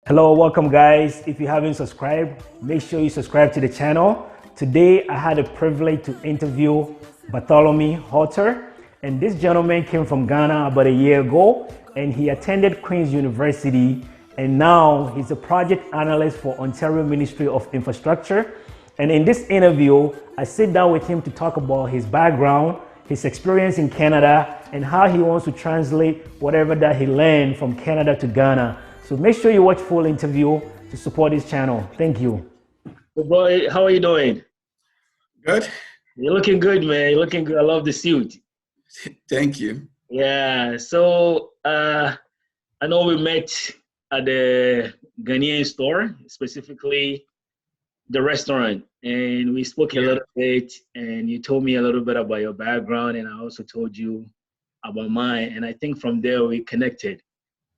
Hello, welcome guys. If you haven't subscribed, make sure you subscribe to the channel. Today, I had the privilege to interview Batholomew Hottor, and this gentleman came from Ghana about a year ago, and he attended Queen's University, and now he's a project analyst for Ontario Ministry of Infrastructure. And in this interview, I sit down with him to talk about his background, his experience in Canada, and how he wants to translate whatever that he learned from Canada to Ghana. So make sure you watch full interview to support this channel. Thank you. Good boy, how are you doing? Good. You're looking good, man. You're looking good. I love the suit. Thank you. Yeah. So I know we met at the Ghanaian store, specifically the restaurant, and we spoke a little bit, and you told me a little bit about your background, and I also told you about mine, and I think from there we connected.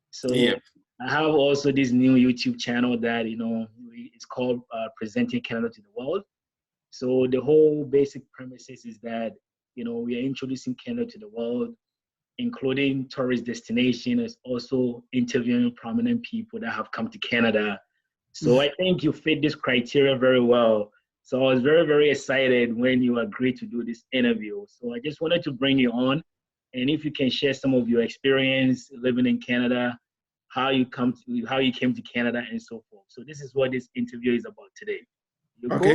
So I have also this new YouTube channel that, it's called Presenting Canada to the World. So the whole basic premises is that, we are introducing Canada to the world, including tourist destinations, also interviewing prominent people that have come to Canada. So I think you fit this criteria very well. So I was very, very excited when you agreed to do this interview. So I just wanted to bring you on. And if you can share some of your experience living in Canada, how you came to Canada, and so forth. So this is what this interview is about today. Okay.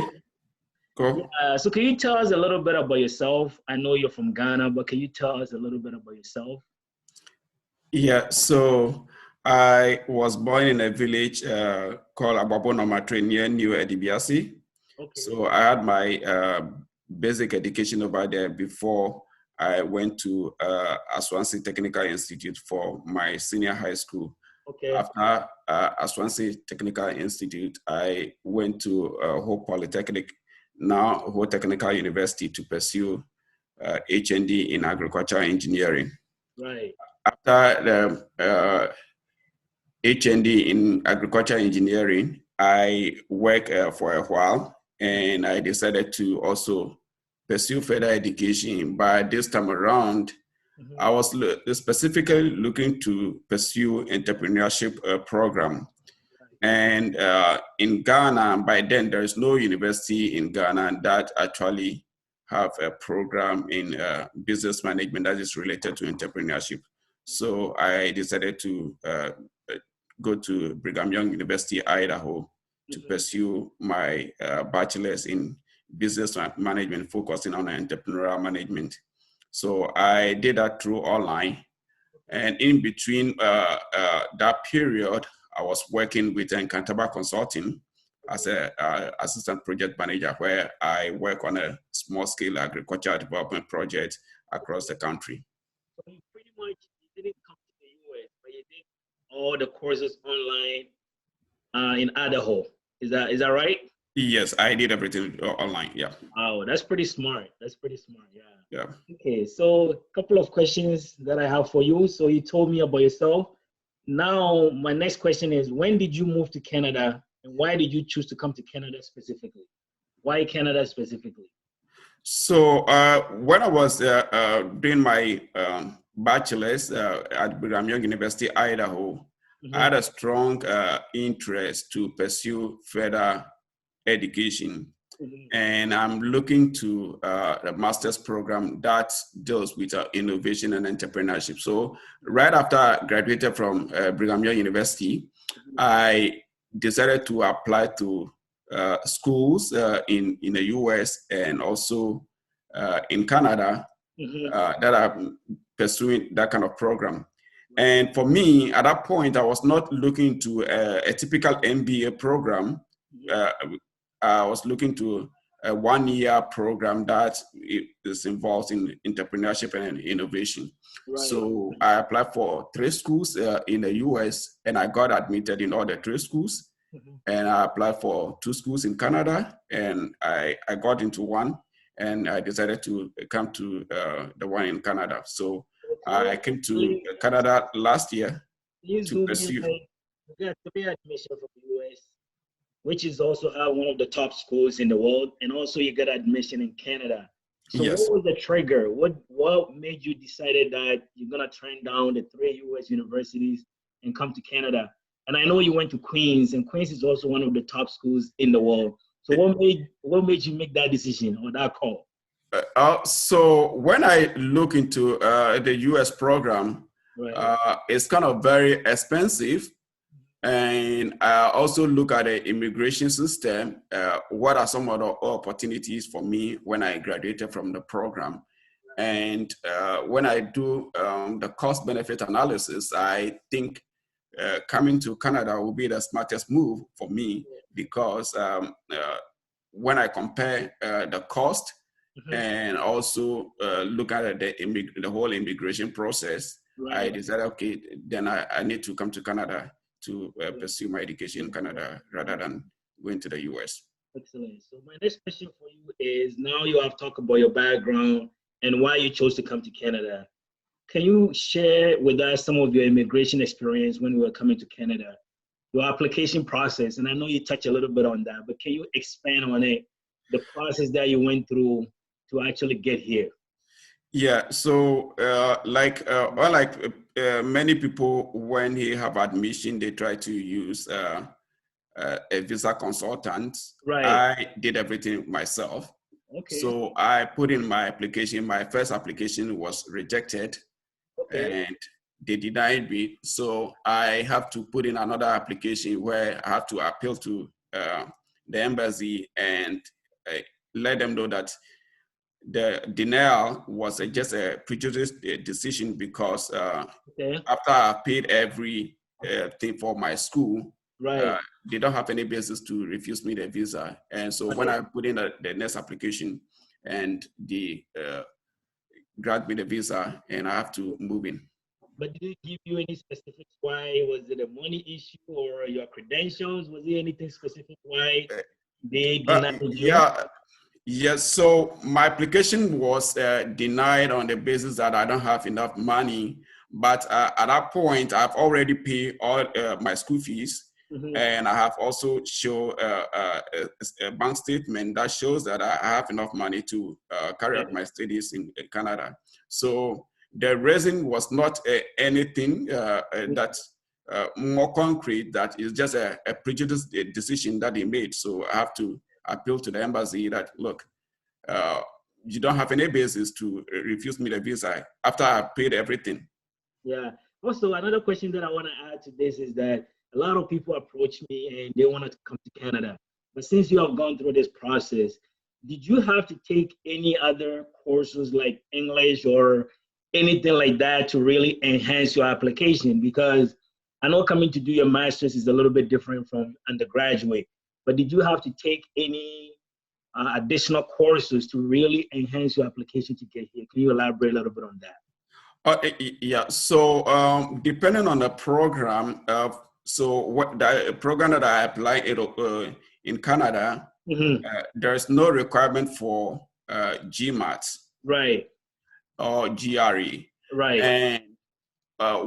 Cool. So can you tell us a little bit about yourself? I know you're from Ghana, but can you tell us a little bit about yourself? Yeah. So I was born in a village called Abobonomatre near New Edibiasi. Okay. So I had my basic education over there before I went to Aswansi Technical Institute for my senior high school. Okay. After Aswansi Technical Institute, I went to Hope Polytechnic, now Hope Technical University, to pursue HND in agricultural engineering. Right. After the HND in agricultural engineering, I worked for a while, and I decided to also pursue further education. But this time around, I was specifically looking to pursue entrepreneurship program. And in Ghana, by then, there is no university in Ghana that actually have a program in business management that is related to entrepreneurship. So I decided to go to Brigham Young University, Idaho, to pursue my bachelor's in business management, focusing on entrepreneurial management. So I did that through online. And in between that period, I was working with Encantaba Consulting as an assistant project manager, where I work on a small-scale agricultural development project across the country. So you pretty much didn't come to the US, but you did all the courses online in Idaho. Is that right? Yes, I did everything online. Yeah. Wow, that's pretty smart. That's pretty smart. Yeah. Yeah. Okay, so a couple of questions that I have for you. So you told me about yourself. Now, my next question is, when did you move to Canada, and why did you choose to come to Canada specifically? Why Canada specifically? So when I was doing my bachelor's at Brigham Young University, Idaho, I had a strong interest to pursue further education. And I'm looking to a master's program that deals with innovation and entrepreneurship. So right after I graduated from Brigham Young University, I decided to apply to schools in the US and also in Canada that are pursuing that kind of program. And for me, at that point, I was not looking to a typical MBA program. I was looking to a one-year program that is involved in entrepreneurship and innovation. Right. So I applied for 3 schools in the US, and I got admitted in all the 3 schools. And I applied for 2 schools in Canada, and I got into one, and I decided to come to the one in Canada. So I came to Canada last year to pursue. You got 3 admission from the US, which is also one of the top schools in the world, and also you got admission in Canada. So yes. What was the trigger? What made you decide that you're gonna turn down the 3 US universities and come to Canada? And I know you went to Queens, and Queens is also one of the top schools in the world. So what made you make that decision or that call? So when I look into the US program, Right. it's kind of very expensive. And I also look at the immigration system. What are some of the opportunities for me when I graduated from the program? And when I do the cost benefit analysis, I think coming to Canada will be the smartest move for me because when I compare the cost and also look at the whole immigration process, I decided, okay, then I need to come to Canada to pursue my education in Canada rather than going to the US. Excellent. So my next question for you is, now you have talked about your background and why you chose to come to Canada. Can you share with us some of your immigration experience when you were coming to Canada, your application process? And I know you touched a little bit on that, but can you expand on it, the process that you went through to actually get here? Yeah, so many people, when they have admission, they try to use a visa consultant. Right. I did everything myself. Okay. So I put in my application. My first application was rejected Okay. and they denied me. So I have to put in another application where I have to appeal to the embassy and let them know that the denial was just a prejudiced decision because after I paid every thing for my school, Right. they don't have any basis to refuse me the visa. And so when I put in the next application and they grant me the visa and I have to move in. But did it give you any specifics why? Was it a money issue or your credentials? Was there anything specific why they denied you? Yes, so my application was denied on the basis that I don't have enough money. But at that point, I've already paid all my school fees. And I have also shown a bank statement that shows that I have enough money to carry out my studies in Canada. So the reason was not anything that's more concrete, that is just a prejudiced decision that they made. So I have to appeal to the embassy that, look, you don't have any basis to refuse me the visa after I paid everything. Yeah. Also, another question that I want to add to this is that a lot of people approach me and they want to come to Canada. But since you have gone through this process, did you have to take any other courses like English or anything like that to really enhance your application? Because I know coming to do your master's is a little bit different from undergraduate, but did you have to take any additional courses to really enhance your application to get here? Can you elaborate a little bit on that? Yeah, so depending on the program, so what the program that I apply in Canada, there's no requirement for GMAT, right, or GRE. Right. And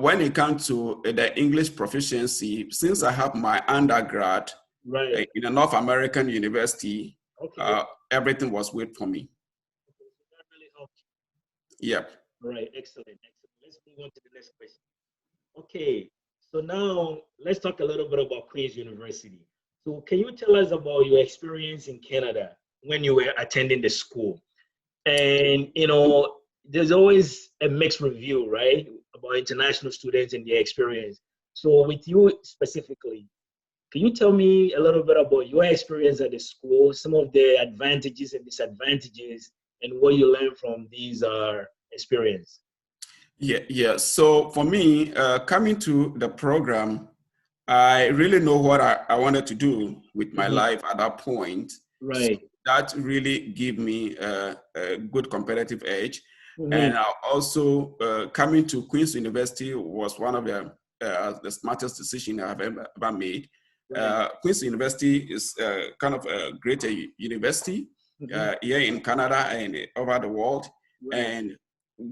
when it comes to the English proficiency, since I have my undergrad right. in a North American university, Okay. everything was waived for me. So that really helped you. Yep. All right, excellent, excellent. Let's move on to the next question. Okay, so now let's talk a little bit about Queen's University. So can you tell us about your experience in Canada when you were attending the school? And, there's always a mixed review, right, about international students and their experience. So with you specifically, can you tell me a little bit about your experience at the school, some of the advantages and disadvantages, and what you learned from these experience? Yeah. So for me, coming to the program, I really know what I wanted to do with my life at that point. Right. So that really gave me a good competitive edge. And also coming to Queen's University was one of the smartest decisions I've ever made. Right. Queen's University is kind of a great university here in Canada and over the world. Right. And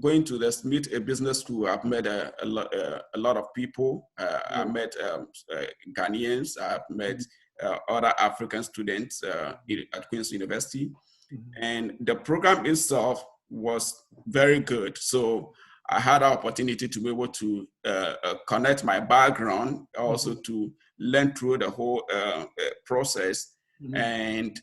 going to the Smith Business School, I've met a lot of people. I met Ghanaians. I've met other African students at Queen's University. And the program itself was very good. So I had an opportunity to be able to connect my background, also to learn through the whole process. And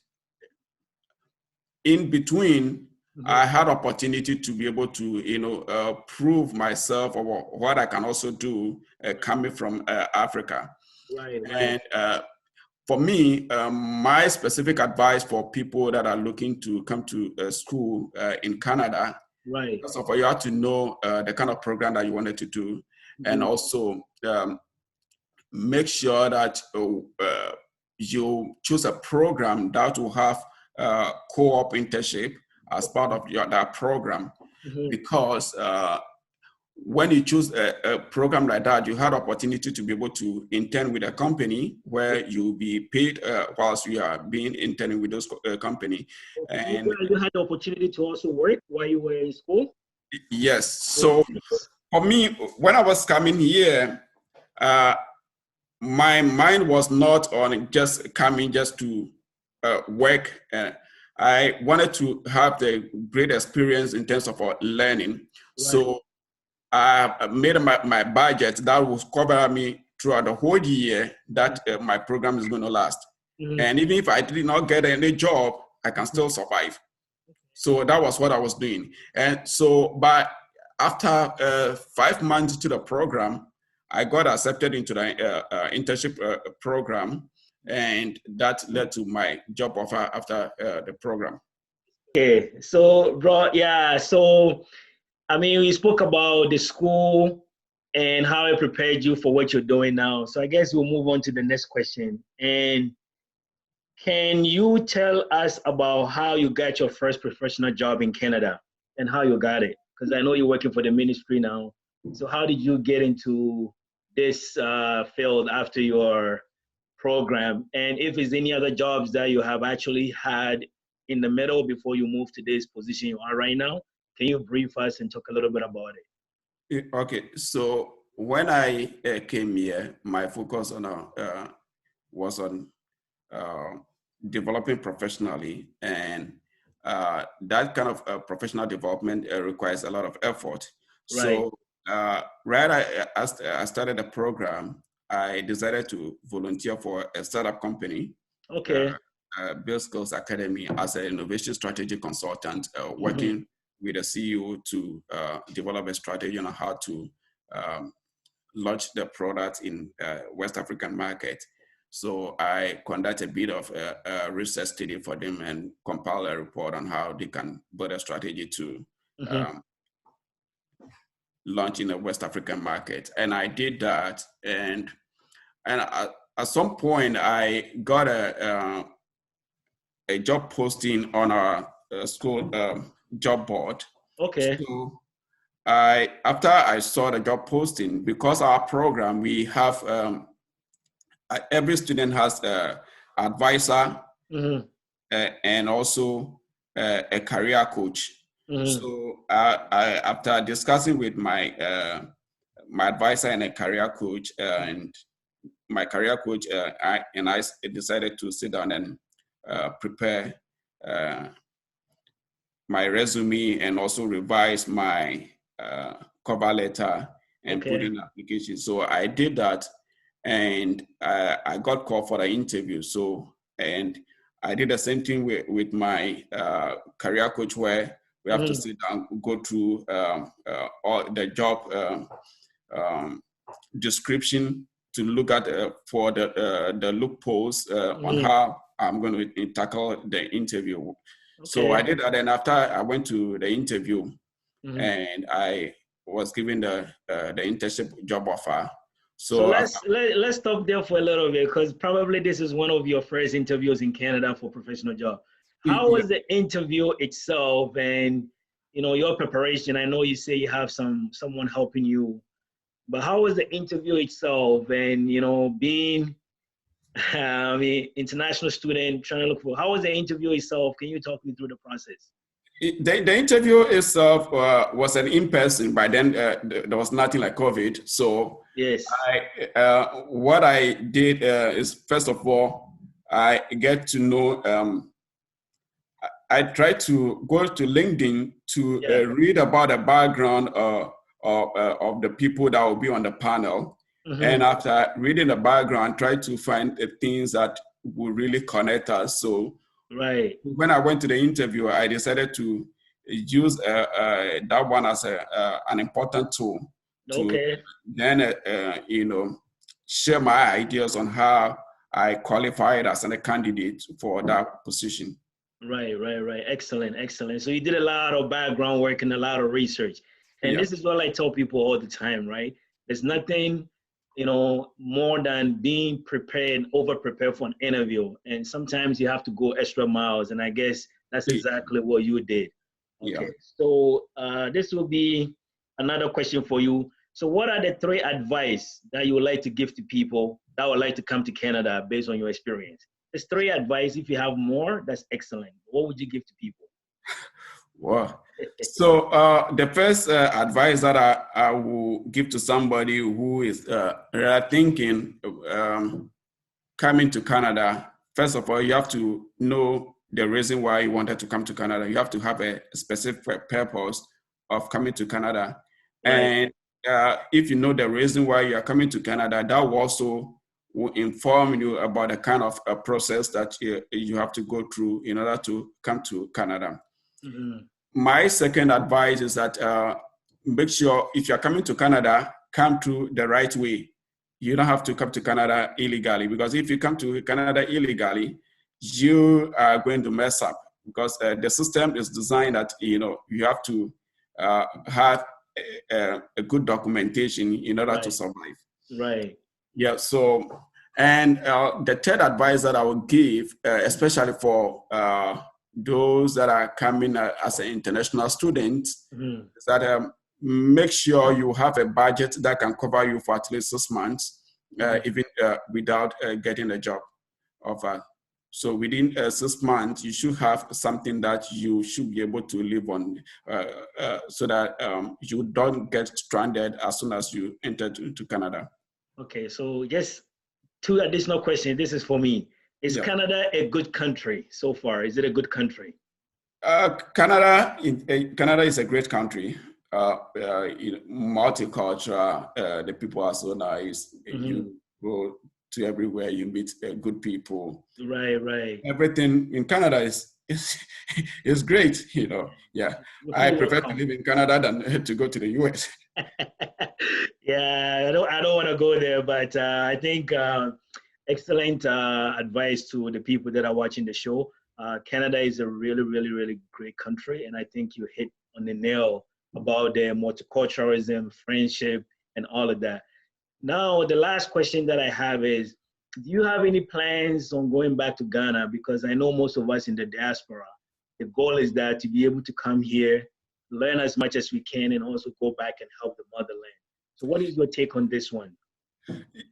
in between, I had opportunity to be able to, prove myself or what I can also do coming from Africa. Right. And for me, my specific advice for people that are looking to come to school in Canada, right. First of all, you have to know the kind of program that you wanted to do, and also make sure that you choose a program that will have co-op internship as part of that program, because when you choose a program like that, you have opportunity to be able to intern with a company where you'll be paid whilst you are being interning with those company. And you had the opportunity to also work while you were in school? Yes. So for me, when I was coming here, my mind was not on just coming just to work. I wanted to have the great experience in terms of learning. Right. So I made my budget that will cover me throughout the whole year that my program is going to last. And even if I did not get any job, I can still survive. So that was what I was doing. And so after 5 months to the program, I got accepted into the internship program, and that led to my job offer after the program. Okay, so bro, yeah, so I mean, we spoke about the school and how it prepared you for what you're doing now. So I guess we'll move on to the next question. And can you tell us about how you got your first professional job in Canada and how you got it? Because I know you're working for the ministry now. So how did you get into this field after your program? And if there's any other jobs that you have actually had in the middle before you move to this position you are right now, can you brief us and talk a little bit about it? Okay, so when I came here, my focus was on developing professionally, and that kind of professional development requires a lot of effort. Right. So as I started the program, I decided to volunteer for a startup company, Okay. Build Skills Academy, as an innovation strategy consultant, working with a CEO to develop a strategy on how to launch the product in West African market. So I conducted a bit of a research study for them and compile a report on how they can build a strategy to launch in the West African market. And I did that. And at some point, I got a job posting on our school job board. Okay. So after I saw the job posting, because our program, we have every student has an advisor and also a career coach. So after discussing with my advisor and a career coach, and my career coach, I decided to sit down and prepare my resume and also revise my cover letter and put in application. So I did that, and I got called for the interview. So, and I did the same thing with my career coach, where we have to sit down, go through all the job description to look at for the loopholes on how I'm going to tackle the interview. Okay. So I did that, and after I went to the interview, and I was given the internship job offer. So let's stop there for a little bit, because probably this is one of your first interviews in Canada for professional job. How was the interview itself, and your preparation? I know you say you have someone helping you, but how was the interview itself, and being international student trying to look for, how was the interview itself? Can you talk me through the process? The interview itself was an in-person. By then, there was nothing like COVID. So yes, what I did is, first of all, I get to know. I tried to go to LinkedIn to read about the background of the people that will be on the panel. Mm-hmm. And after reading the background, try to find the things that will really connect us. So right. When I went to the interview, I decided to use that one as an important tool to Okay. then, share my ideas on how I qualified as a candidate for that position. Right. Excellent. So you did a lot of background work and a lot of research. And this is what I tell people all the time, right? There's nothing, more than being prepared, over-prepared for an interview. And sometimes you have to go extra miles. And I guess that's exactly what you did. Okay. So this will be another question for you. So what are the 3 advice that you would like to give to people that would like to come to Canada based on your experience? There's 3 advice. If you have more, that's excellent. What would you give to people? Wow. So the first advice that I will give to somebody who is thinking coming to Canada, first of all, you have to know the reason why you wanted to come to Canada. You have to have a specific purpose of coming to Canada. Right. And if you know the reason why you are coming to Canada, that will also will inform you about the kind of process that you have to go through in order to come to Canada. Mm-hmm. My second advice is that make sure if you're coming to Canada, come through the right way. You don't have to come to Canada illegally, because if you come to Canada illegally, you are going to mess up, because the system is designed that you have to have a good documentation in order to survive. Right. Yeah. So, and the third advice that I would give, especially for those that are coming as an international student, mm-hmm. is that make sure you have a budget that can cover you for at least 6 months, even without getting a job offer. So within 6 months, you should have something that you should be able to live on, so that you don't get stranded as soon as you enter into Canada. Okay, so just 2 additional questions. This is for me. Is Canada a good country so far? Is it a good country? Canada is a great country. Multicultural. The people are so nice. Mm-hmm. You go to everywhere, you meet good people. Right. Everything in Canada is great. Yeah. I prefer to live in Canada than to go to the US. Yeah, I don't want to go there, but I think excellent advice to the people that are watching the show. Canada is a really great country, and I think you hit on the nail about the multiculturalism, friendship, and all of that. Now, the last question that I have is, do you have any plans on going back to Ghana? Because I know most of us in the diaspora, the goal is that to be able to come here, learn as much as we can, and also go back and help the motherland. So what is your take on this one?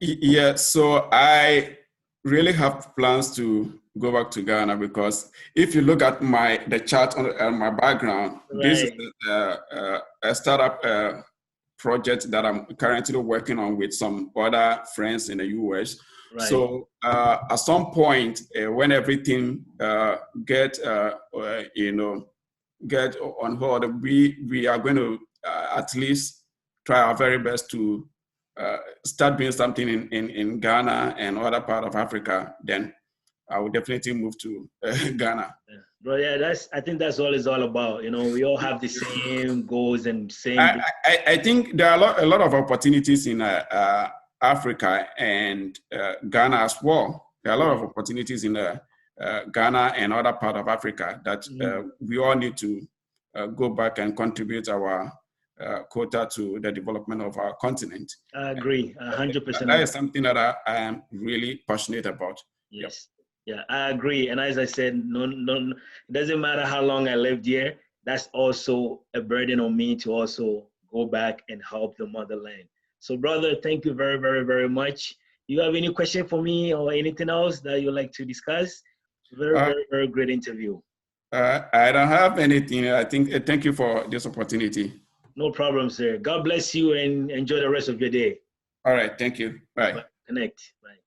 Yeah, so I really have plans to go back to Ghana, because if you look at the chart on my background, this is a startup project that I'm currently working on with some other friends in the US. Right. So at some point, when everything get on hold, we are going to at least try our very best to start doing something in Ghana and other part of Africa. Then I will definitely move to Ghana. Yeah. Bro, yeah, I think that's all it's all about. We all have the same goals and same. I think there are a lot of opportunities in Africa and Ghana as well. There are a lot of opportunities in Ghana and other part of Africa that we all need to go back and contribute our quota to the development of our continent. I agree, 100%. That is something that I am really passionate about. Yes. Yep. Yeah, I agree. And as I said, no, it doesn't matter how long I lived here. That's also a burden on me to also go back and help the motherland. So, brother, thank you very much. You have any question for me or anything else that you'd like to discuss? Very great interview. I don't have anything. I think thank you for this opportunity. No problem, sir. God bless you and enjoy the rest of your day. All right. Thank you. Bye. Connect. Bye.